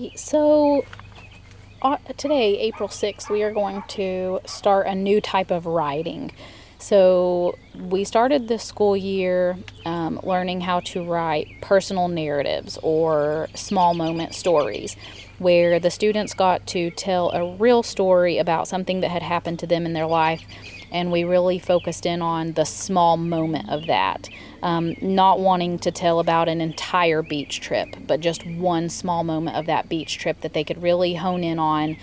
Right. So today, April 6th, we are going to start a new type of writing. So we started this school year learning how to write personal narratives or small moment stories, where the students got to tell a real story about something that had happened to them in their life, and we really focused in on the small moment of that. Not wanting to tell about an entire beach trip, but just one small moment of that beach trip that they could really hone in on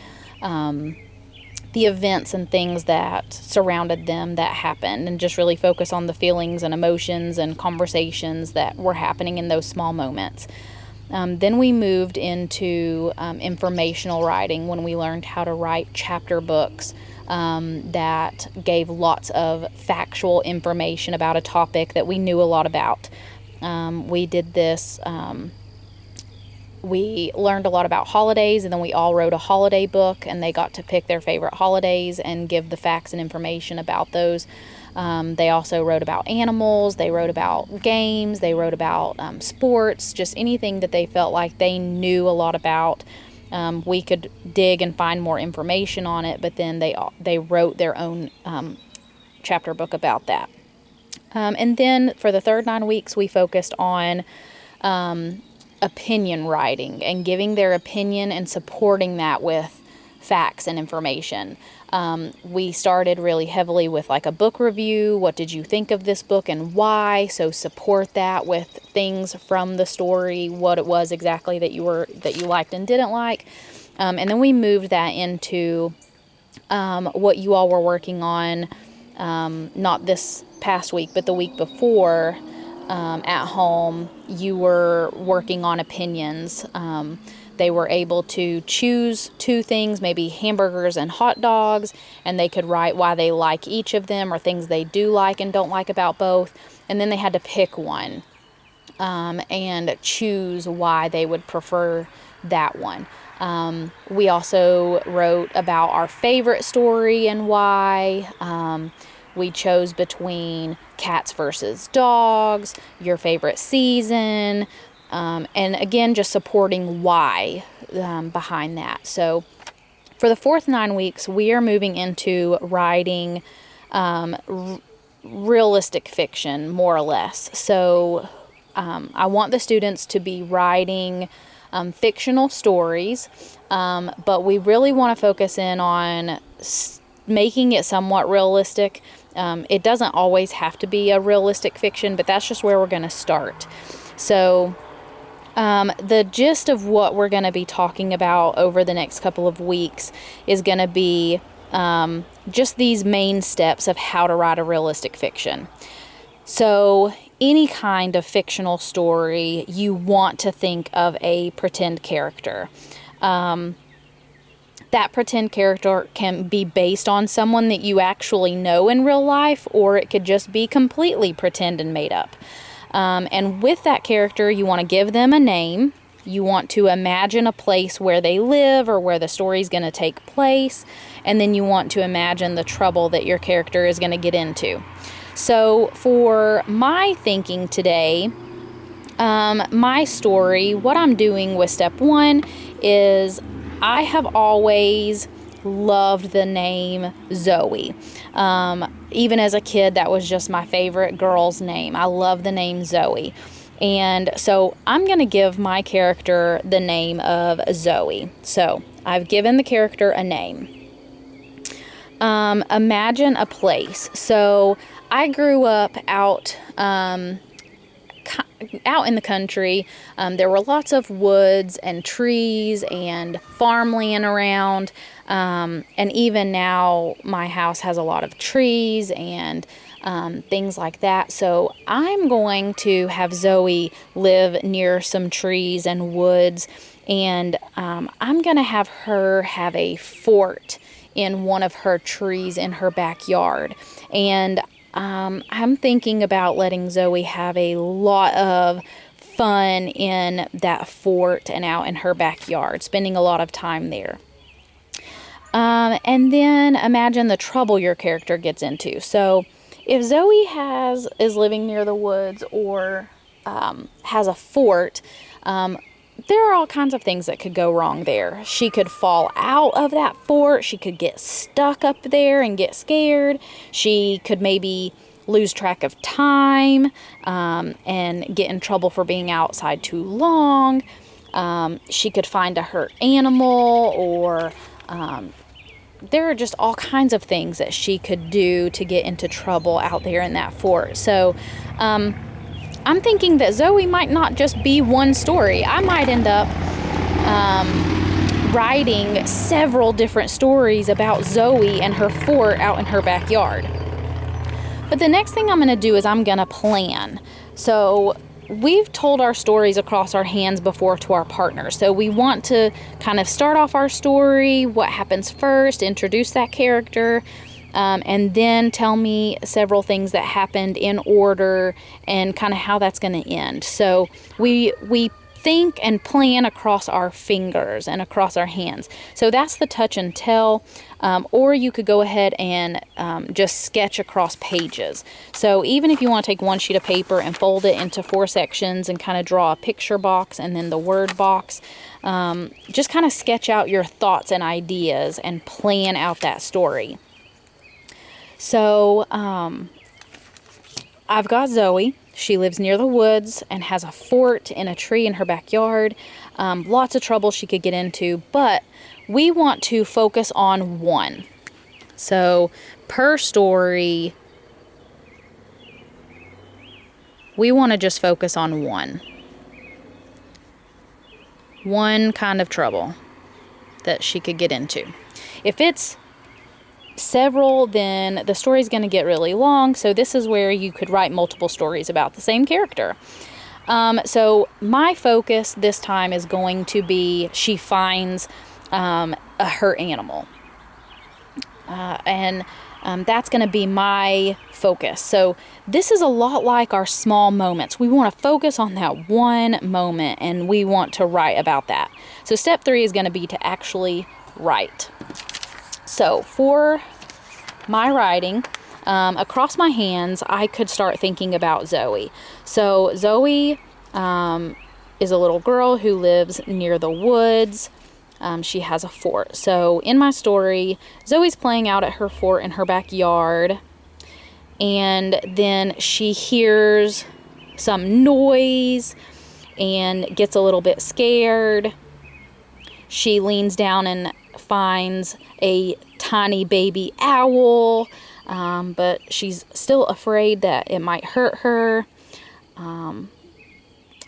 the events and things that surrounded them that happened, and just really focus on the feelings and emotions and conversations that were happening in those small moments. Then we moved into informational writing when we learned how to write chapter books that gave lots of factual information about a topic that we knew a lot about. We did this. We learned a lot about holidays, and then we all wrote a holiday book, and they got to pick their favorite holidays and give the facts and information about those. They also wrote about animals, they wrote about games, they wrote about sports, just anything that they felt like they knew a lot about. We could dig and find more information on it, but then they wrote their own chapter book about that. And then for the third 9 weeks, we focused on opinion writing and giving their opinion and supporting that with facts and information. We started really heavily with like a book review. What did you think of this book and why? So support that with things from the story, what it was exactly that you liked and didn't like. And then we moved that into what you all were working on, not this past week, but the week before. At home, you were working on opinions. They were able to choose two things, maybe hamburgers and hot dogs, and they could write why they like each of them or things they do like and don't like about both. And then they had to pick one and choose why they would prefer that one. We also wrote about our favorite story and why. We chose between cats versus dogs, your favorite season, and again, just supporting why behind that. So for the fourth 9 weeks, we are moving into writing realistic fiction, more or less. So I want the students to be writing fictional stories, but we really want to focus in on making it somewhat realistic. It doesn't always have to be a realistic fiction, but that's just where we're going to start. So the gist of what we're going to be talking about over the next couple of weeks is going to be just these main steps of how to write a realistic fiction. So any kind of fictional story, you want to think of a pretend character. That pretend character can be based on someone that you actually know in real life, or it could just be completely pretend and made up. And with that character, you want to give them a name. You want to imagine a place where they live or where the story is going to take place. And then you want to imagine the trouble that your character is going to get into. So for my thinking today, my story, what I'm doing with step one is I have always loved the name Zoe. Even as a kid, that was just my favorite girl's name. I love the name Zoe. And so I'm going to give my character the name of Zoe. So I've given the character a name. Imagine a place. So I grew up out in the country. There were lots of woods and trees and farmland around. And even now my house has a lot of trees and things like that. So I'm going to have Zoe live near some trees and woods. And I'm going to have her have a fort in one of her trees in her backyard. And I'm thinking about letting Zoe have a lot of fun in that fort and out in her backyard, spending a lot of time there. And then imagine the trouble your character gets into. So if Zoe is living near the woods or has a fort, there are all kinds of things that could go wrong there. She could fall out of that fort. She could get stuck up there and get scared. She could maybe lose track of time and get in trouble for being outside too long. She could find a hurt animal, or there are just all kinds of things that she could do to get into trouble out there in that fort. So I'm thinking that Zoe might not just be one story. I might end up writing several different stories about Zoe and her fort out in her backyard. But the next thing I'm going to do is I'm going to plan. So we've told our stories across our hands before to our partners. So we want to kind of start off our story, what happens first, introduce that character, and then tell me several things that happened in order and kind of how that's going to end. So we think and plan across our fingers and across our hands. So that's the touch and tell. Or you could go ahead and just sketch across pages. So even if you want to take one sheet of paper and fold it into 4 sections and kind of draw a picture box and then the word box, just kind of sketch out your thoughts and ideas and plan out that story. So I've got Zoe. She lives near the woods and has a fort in a tree in her backyard. Lots of trouble she could get into, but we want to focus on one. So per story, we want to just focus on one. One kind of trouble that she could get into. If it's several, then the story's going to get really long. So this is where you could write multiple stories about the same character. So my focus this time is going to be she finds a hurt animal. And that's going to be my focus. So this is a lot like our small moments. We want to focus on that one moment and we want to write about that. So step 3 is going to be to actually write. So for my writing, across my hands, I could start thinking about Zoe. So Zoe is a little girl who lives near the woods. She has a fort. So in my story, Zoe's playing out at her fort in her backyard, and then she hears some noise and gets a little bit scared. She leans down and finds a tiny baby owl, but she's still afraid that it might hurt her.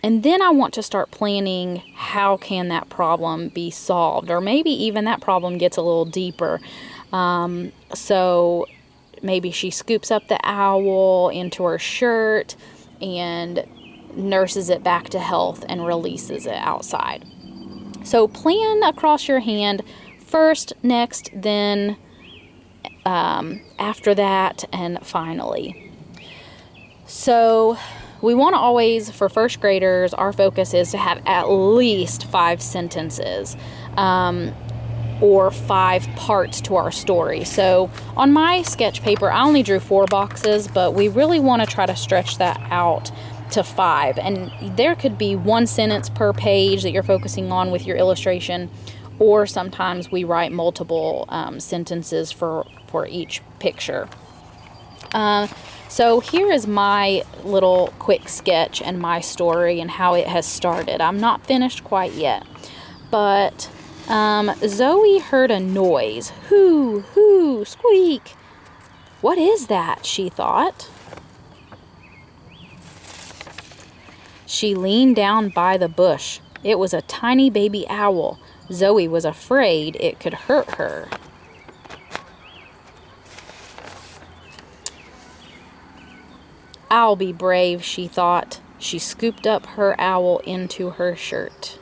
And then I want to start planning how can that problem be solved, or maybe even that problem gets a little deeper. So maybe she scoops up the owl into her shirt and nurses it back to health and releases it outside. So plan across your hand first, next, then after that, and finally. So we want to always, for first graders, our focus is to have at least 5 sentences or 5 parts to our story. So on my sketch paper, I only drew 4 boxes, but we really want to try to stretch that out to 5. And there could be 1 sentence per page that you're focusing on with your illustration, or sometimes we write multiple sentences for each picture. So here is my little quick sketch and my story and how it has started. I'm not finished quite yet, but Zoe heard a noise. Hoo, hoo, squeak. What is that? She thought. She leaned down by the bush. It was a tiny baby owl. Zoe was afraid it could hurt her. I'll be brave, she thought. She scooped up her owl into her shirt.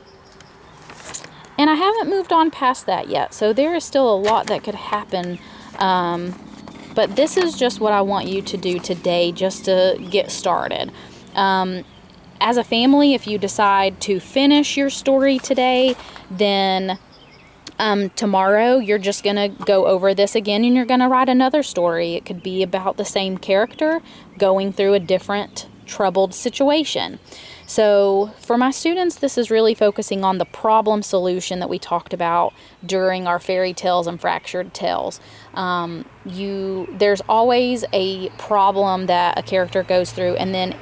And I haven't moved on past that yet, so there is still a lot that could happen. But this is just what I want you to do today just to get started. As a family, if you decide to finish your story today, then tomorrow you're just going to go over this again and you're going to write another story. It could be about the same character going through a different troubled situation. So for my students, this is really focusing on the problem solution that we talked about during our fairy tales and fractured tales. There's always a problem that a character goes through, and then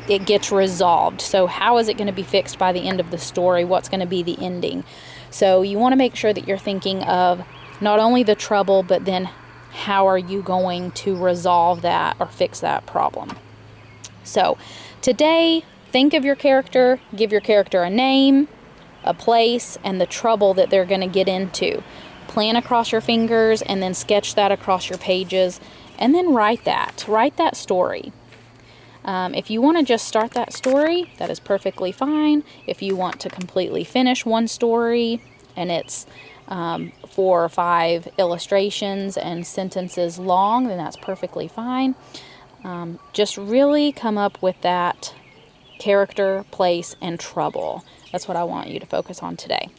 it gets resolved. So how is it going to be fixed by the end of the story? What's going to be the ending? So you want to make sure that you're thinking of not only the trouble, but then how are you going to resolve that or fix that problem? So today, think of your character, give your character a name, a place, and the trouble that they're going to get into. Plan across your fingers and then sketch that across your pages, and then write that story. If you want to just start that story, that is perfectly fine. If you want to completely finish one story and it's 4 or 5 illustrations and sentences long, then that's perfectly fine. Just really come up with that character, place, and trouble. That's what I want you to focus on today.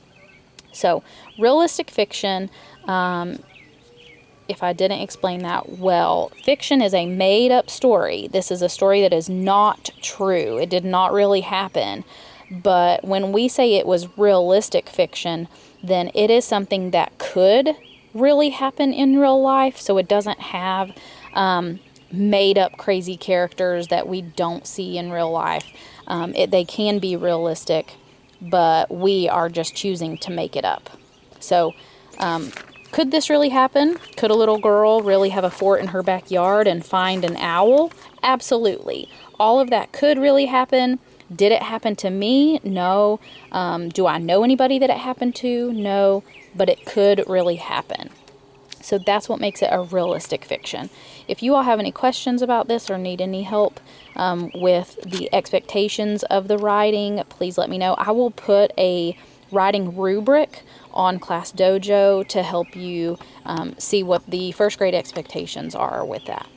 So, realistic fiction, if I didn't explain that well, fiction is a made-up story. This is a story that is not true. It did not really happen. But when we say it was realistic fiction, then it is something that could really happen in real life. So it doesn't have made-up crazy characters that we don't see in real life. They can be realistic, but we are just choosing to make it up. So, could this really happen? Could a little girl really have a fort in her backyard and find an owl? Absolutely. All of that could really happen. Did it happen to me? No. Do I know anybody that it happened to? No. But it could really happen. So that's what makes it a realistic fiction. If you all have any questions about this or need any help with the expectations of the writing, please let me know. I will put a writing rubric on Class Dojo to help you see what the first grade expectations are with that.